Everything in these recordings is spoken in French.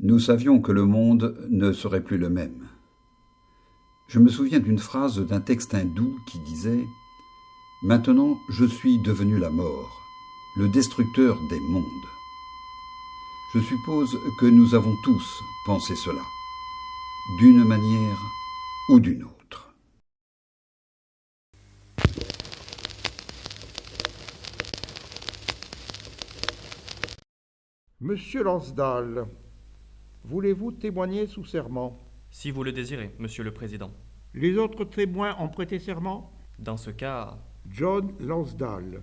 Nous savions que le monde ne serait plus le même. Je me souviens d'une phrase d'un texte hindou qui disait « Maintenant, je suis devenu la mort, le destructeur des mondes ». Je suppose que nous avons tous pensé cela, d'une manière ou d'une autre. Monsieur Lansdale, voulez-vous témoigner sous serment? Si vous le désirez, Monsieur le Président. Les autres témoins ont prêté serment? Dans ce cas, John Lansdale,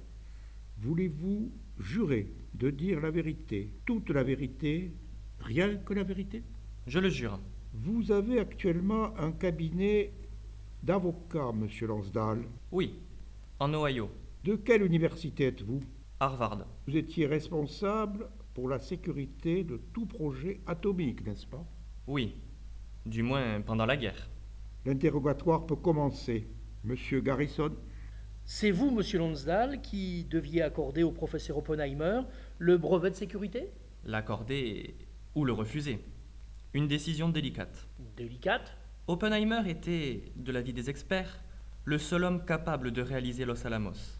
voulez-vous jurer de dire la vérité, toute la vérité, rien que la vérité? je le jure. Vous avez actuellement un cabinet d'avocat, monsieur Lansdale. Oui, en Ohio, De quelle université êtes-vous? Harvard. Vous étiez responsable pour la sécurité de tout projet atomique, n'est-ce pas? Oui, du moins pendant la guerre. L'interrogatoire peut commencer. Monsieur Garrison? C'est vous, monsieur Lansdale, qui deviez accorder au professeur Oppenheimer le brevet de sécurité? L'accorder ou le refuser. Une décision délicate. Délicate? Oppenheimer était, de l'avis des experts, le seul homme capable de réaliser Los Alamos.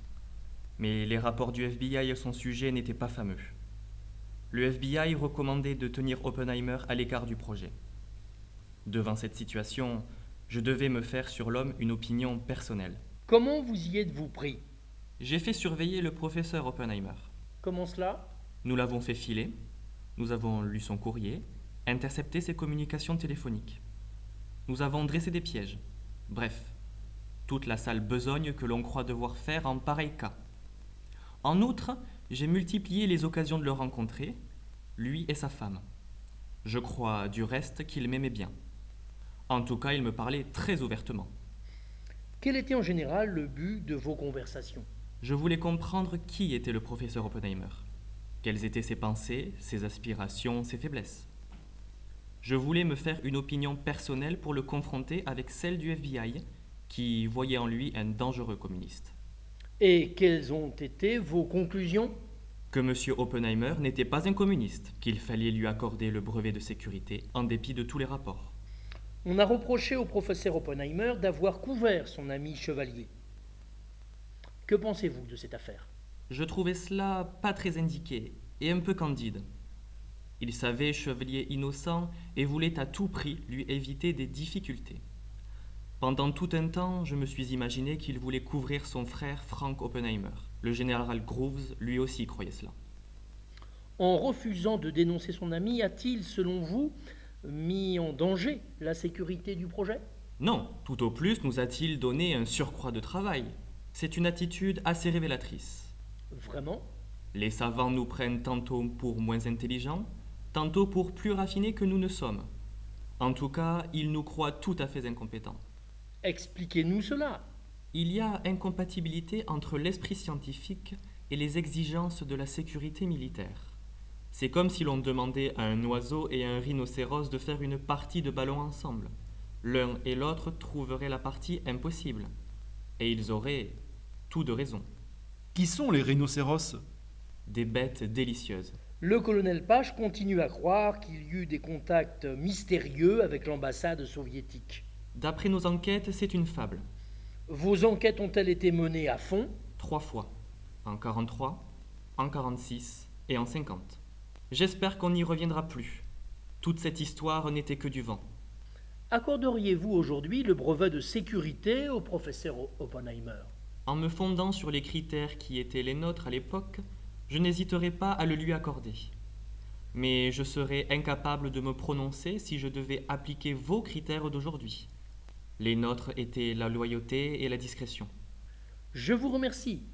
Mais les rapports du FBI à son sujet n'étaient pas fameux. Le FBI recommandait de tenir Oppenheimer à l'écart du projet. Devant cette situation, je devais me faire sur l'homme une opinion personnelle. Comment vous y êtes-vous pris? J'ai fait surveiller le professeur Oppenheimer. Comment cela? Nous l'avons fait filer, nous avons lu son courrier, intercepté ses communications téléphoniques. Nous avons dressé des pièges. Bref, toute la sale besogne que l'on croit devoir faire en pareil cas. En outre, j'ai multiplié les occasions de le rencontrer, lui et sa femme. Je crois du reste qu'il m'aimait bien. En tout cas, il me parlait très ouvertement. Quel était en général le but de vos conversations? Je voulais comprendre qui était le professeur Oppenheimer. Quelles étaient ses pensées, ses aspirations, ses faiblesses. Je voulais me faire une opinion personnelle pour le confronter avec celle du FBI, qui voyait en lui un dangereux communiste. Et quelles ont été vos conclusions? Que M. Oppenheimer n'était pas un communiste, qu'il fallait lui accorder le brevet de sécurité en dépit de tous les rapports. On a reproché au professeur Oppenheimer d'avoir couvert son ami Chevalier. Que pensez-vous de cette affaire? Je trouvais cela pas très indiqué et un peu candide. Il savait Chevalier innocent et voulait à tout prix lui éviter des difficultés. Pendant tout un temps, je me suis imaginé qu'il voulait couvrir son frère Frank Oppenheimer. Le général Groves, lui aussi, croyait cela. En refusant de dénoncer son ami, a-t-il, selon vous, mis en danger la sécurité du projet? Non, tout au plus nous a-t-il donné un surcroît de travail. C'est une attitude assez révélatrice. Vraiment? Les savants nous prennent tantôt pour moins intelligents, tantôt pour plus raffinés que nous ne sommes. En tout cas, ils nous croient tout à fait incompétents. Expliquez-nous cela. Il y a incompatibilité entre l'esprit scientifique et les exigences de la sécurité militaire. C'est comme si l'on demandait à un oiseau et à un rhinocéros de faire une partie de ballon ensemble. L'un et l'autre trouveraient la partie impossible. Et ils auraient tout de raison. Qui sont les rhinocéros? Des bêtes délicieuses. Le colonel Page continue à croire qu'il y eut des contacts mystérieux avec l'ambassade soviétique. D'après nos enquêtes, c'est une fable. Vos enquêtes ont-elles été menées à fond? 3 fois. En 43, en 46 et en 50. J'espère qu'on n'y reviendra plus. Toute cette histoire n'était que du vent. Accorderiez-vous aujourd'hui le brevet de sécurité au professeur Oppenheimer? En me fondant sur les critères qui étaient les nôtres à l'époque, je n'hésiterai pas à le lui accorder. Mais je serais incapable de me prononcer si je devais appliquer vos critères d'aujourd'hui. Les nôtres étaient la loyauté et la discrétion. Je vous remercie,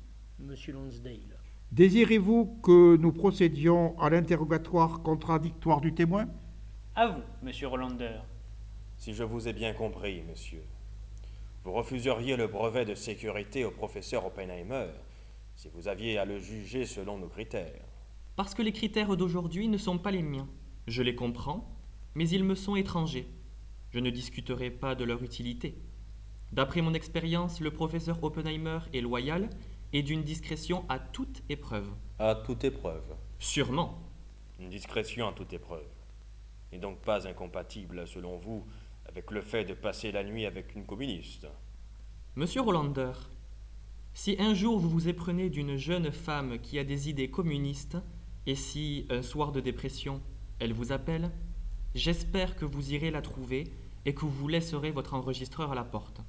monsieur Lansdale. Désirez-vous que nous procédions à l'interrogatoire contradictoire du témoin? À vous, monsieur Hollander. Si je vous ai bien compris, monsieur, vous refuseriez le brevet de sécurité au professeur Oppenheimer si vous aviez à le juger selon nos critères. Parce que les critères d'aujourd'hui ne sont pas les miens. Je les comprends, mais ils me sont étrangers. Je ne discuterai pas de leur utilité. D'après mon expérience, le professeur Oppenheimer est loyal et d'une discrétion à toute épreuve. À toute épreuve. Sûrement. Une discrétion à toute épreuve. n'est donc pas incompatible, selon vous, avec le fait de passer la nuit avec une communiste. Monsieur Hollander, si un jour vous vous éprenez d'une jeune femme qui a des idées communistes, et si, un soir de dépression, elle vous appelle, j'espère que vous irez la trouver et que vous laisserez votre enregistreur à la porte.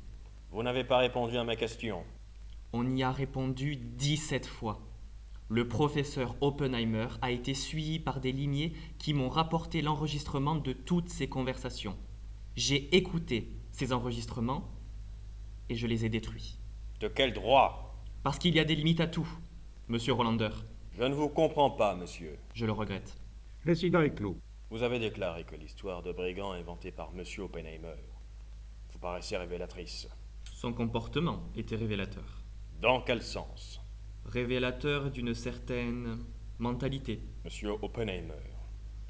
Vous n'avez pas répondu à ma question. On y a répondu 17 fois. Le professeur Oppenheimer a été suivi par des limiers qui m'ont rapporté l'enregistrement de toutes ces conversations. J'ai écouté ces enregistrements et je les ai détruits. De quel droit? Parce qu'il y a des limites à tout, monsieur Hollander. Je ne vous comprends pas, monsieur. Je le regrette. L'incident est clos. Vous avez déclaré que l'histoire de brigand inventée par monsieur Oppenheimer vous paraissait révélatrice. Son comportement était révélateur. Dans quel sens? Révélateur d'une certaine mentalité. Monsieur Oppenheimer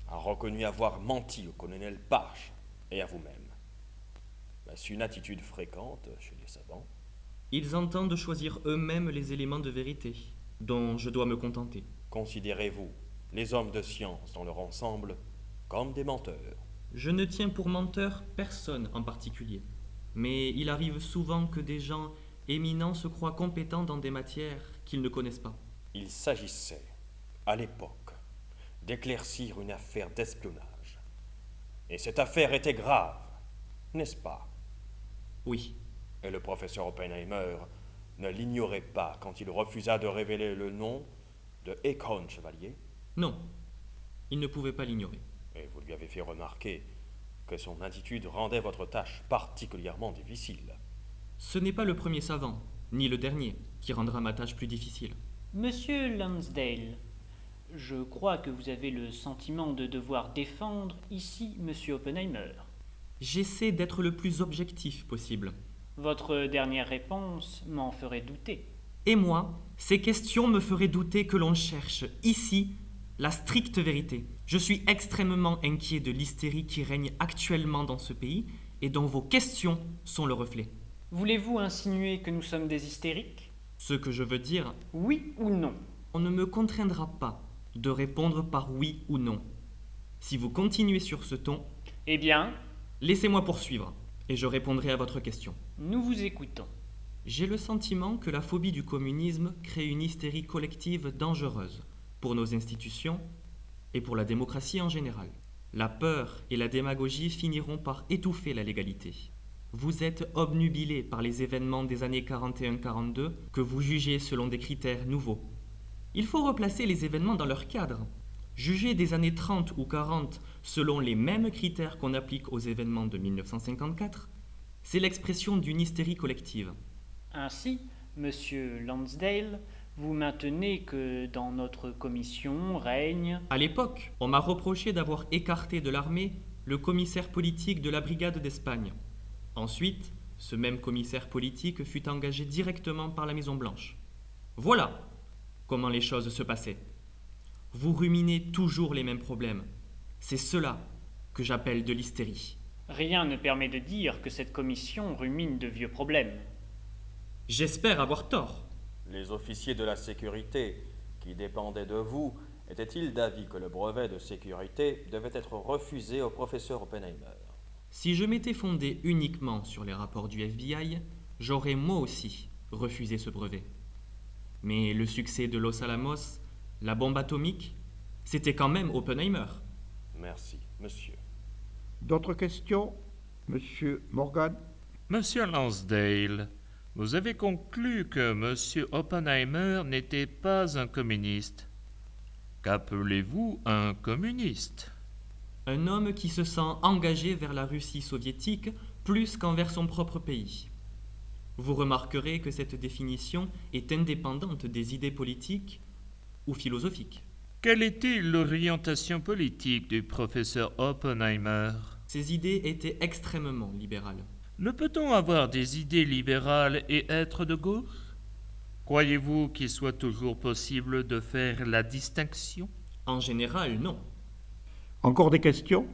a reconnu avoir menti au colonel Pache et à vous-même. Est-ce une attitude fréquente chez les savants? Ils entendent choisir eux-mêmes les éléments de vérité, dont je dois me contenter. Considérez-vous les hommes de science dans leur ensemble comme des menteurs? Je ne tiens pour menteur personne en particulier, mais il arrive souvent que des gens éminents se croient compétents dans des matières qu'ils ne connaissent pas. Il s'agissait, à l'époque, d'éclaircir une affaire d'espionnage. Et cette affaire était grave, n'est-ce pas? Oui, Et le professeur Oppenheimer ne l'ignorait pas quand il refusa de révéler le nom de Eckhorn Chevalier? non, il ne pouvait pas l'ignorer. Et vous lui avez fait remarquer que son attitude rendait votre tâche particulièrement difficile. Ce n'est pas le premier savant, ni le dernier, qui rendra ma tâche plus difficile. Monsieur Lansdale, je crois que vous avez le sentiment de devoir défendre ici monsieur Oppenheimer. J'essaie d'être le plus objectif possible. Votre dernière réponse m'en ferait douter. Et moi, ces questions me feraient douter que l'on cherche, ici, la stricte vérité. Je suis extrêmement inquiet de l'hystérie qui règne actuellement dans ce pays et dont vos questions sont le reflet. Voulez-vous insinuer que nous sommes des hystériques? Ce que je veux dire, Oui ou non? on ne me contraindra pas de répondre par oui ou non. Si vous continuez sur ce ton, Eh bien, laissez-moi poursuivre et je répondrai à votre question. nous vous écoutons. J'ai le sentiment que la phobie du communisme crée une hystérie collective dangereuse pour nos institutions et pour la démocratie en général. La peur et la démagogie finiront par étouffer la légalité. Vous êtes obnubilés par les événements des années 41-42 que vous jugez selon des critères nouveaux. Il faut replacer les événements dans leur cadre. Juger des années 30 ou 40 selon les mêmes critères qu'on applique aux événements de 1954, c'est l'expression d'une hystérie collective. Ainsi, monsieur Lansdale, vous maintenez que dans notre commission règne... À l'époque, on m'a reproché d'avoir écarté de l'armée le commissaire politique de la brigade d'Espagne. Ensuite, ce même commissaire politique fut engagé directement par la Maison-Blanche. Voilà comment les choses se passaient. Vous ruminez toujours les mêmes problèmes. C'est cela que j'appelle de l'hystérie. Rien ne permet de dire que cette commission rumine de vieux problèmes. J'espère avoir tort. Les officiers de la sécurité qui dépendaient de vous étaient-ils d'avis que le brevet de sécurité devait être refusé au professeur Oppenheimer? Si je m'étais fondé uniquement sur les rapports du FBI, j'aurais moi aussi refusé ce brevet. Mais le succès de Los Alamos, la bombe atomique, c'était quand même Oppenheimer. Merci, monsieur. D'autres questions? Monsieur Morgan? Monsieur Lansdale, vous avez conclu que monsieur Oppenheimer n'était pas un communiste. Qu'appelez-vous un communiste? Un homme qui se sent engagé vers la Russie soviétique plus qu'envers son propre pays. Vous remarquerez que cette définition est indépendante des idées politiques ou philosophiques. Quelle était l'orientation politique du professeur Oppenheimer? Ses idées étaient extrêmement libérales. Ne peut-on avoir des idées libérales et être de gauche? Croyez-vous qu'il soit toujours possible de faire la distinction? En général, non. Encore des questions?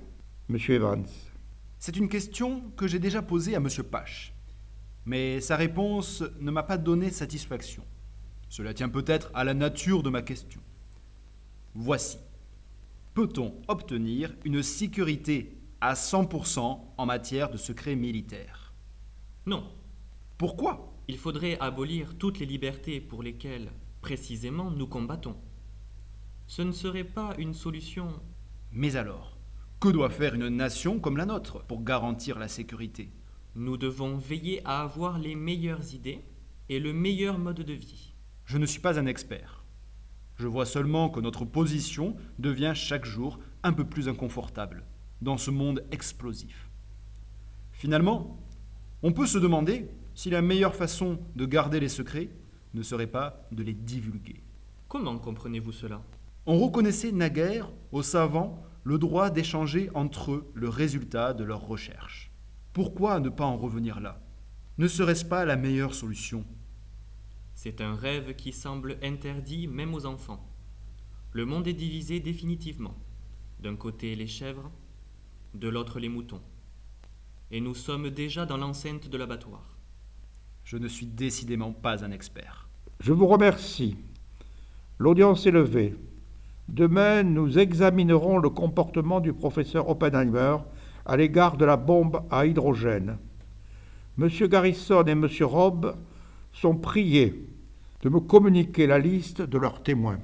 Monsieur Evans? C'est une question que j'ai déjà posée à monsieur Pache. Mais sa réponse ne m'a pas donné satisfaction. Cela tient peut-être à la nature de ma question. Voici. peut-on obtenir une sécurité à 100% en matière de secret militaire? Non. Pourquoi? Il faudrait abolir toutes les libertés pour lesquelles, précisément, nous combattons. Ce ne serait pas une solution. Mais alors, que doit faire une nation comme la nôtre pour garantir la sécurité? Nous devons veiller à avoir les meilleures idées et le meilleur mode de vie. Je ne suis pas un expert. Je vois seulement que notre position devient chaque jour un peu plus inconfortable dans ce monde explosif. Finalement, on peut se demander si la meilleure façon de garder les secrets ne serait pas de les divulguer. Comment comprenez-vous cela? On reconnaissait naguère aux savants le droit d'échanger entre eux le résultat de leurs recherches. Pourquoi ne pas en revenir là? Ne serait-ce pas la meilleure solution? C'est un rêve qui semble interdit même aux enfants. Le monde est divisé définitivement. D'un côté les chèvres, de l'autre les moutons. Et nous sommes déjà dans l'enceinte de l'abattoir. Je ne suis décidément pas un expert. Je vous remercie. L'audience est levée. Demain, nous examinerons le comportement du professeur Oppenheimer à l'égard de la bombe à hydrogène. M. Garrison et M. Robb sont priés de me communiquer la liste de leurs témoins.